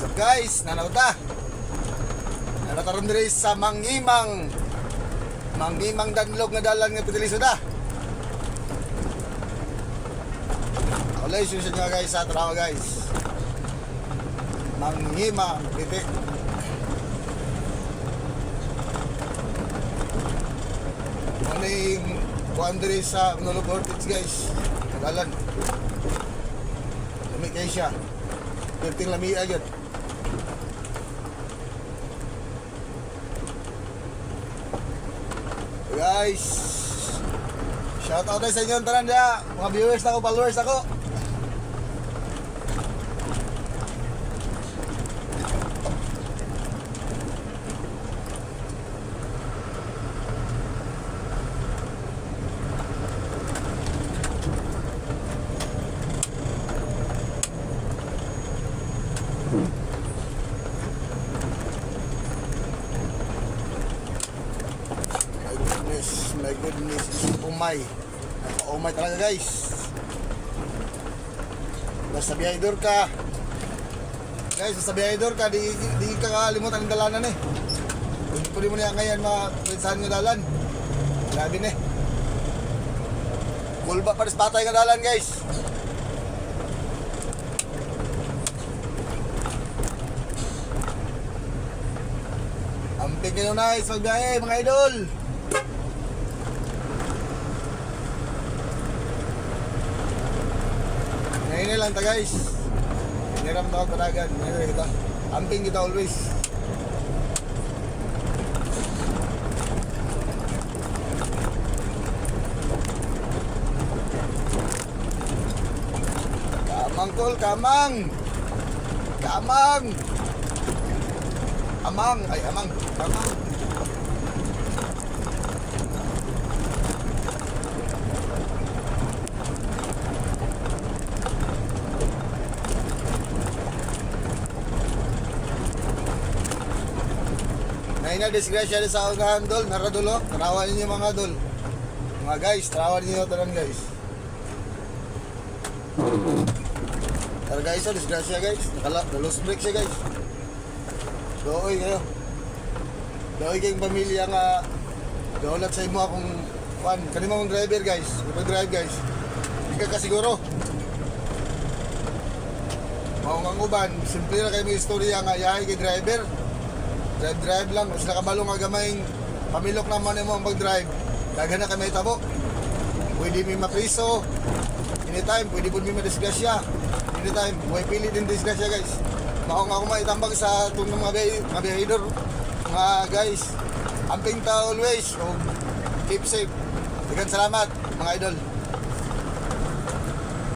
So guys, nanauta. Nanataron diri sa Mangimang Danlog nga dalan nga Pidiliso da. Alay susun nga guys sa trabaho guys. Mangimang bitik. Ano yung kuhan diri sa Manolo Vortex guys. Dalan. Lami kayo siya. Perting lami agad. Guys, shout out sa inyo tanan dia, mga viewers ako, followers ako. My goodness, umay. Umay talaga guys. Basta biyahidor ka. Guys, basta biyahidor ka, di ka kakalimutan ng dalanan eh. Pwede mo niya ngayon mapinsahan ng dalan. Grabe na eh. Kulba pa rin patay ng dalan guys. Amping kayo na guys, magbiyahe mga idol. Ngayon lang ta guys. Niram na ako talagan. Ngayon kita. Amping kita always. Kamang tol, kamang. Kamang. Amang. Ay, amang. Kamang. Ngayon na disgrasya sa ugahan dol, naradolo, tarawan ninyo mga dol. Mga guys, tarawan ninyo tanan guys. Tara guys, disgrasya guys, na-lost break siya guys. Dooy kayo. Dooy kayong pamilya nga dolat sa imo akong fan. Kanimo akong driver guys, mag-drive guys. Hindi ka kasiguro. Maungang uban, simple na kayo may istorya nga yahay kay driver. Drive lang, mas nakabalo nga gamayng pamilok naman mo ang pag-drive. Dagan na kami tabo. Pwede may mapriso. Anytime, pwede po may madisgrasya. Anytime, huwag pili din disgrasya guys. Maong ako maitambag sa tunong mga biyahidor. Mga guys, amping ta always. So, keep safe. Dagan salamat mga idol.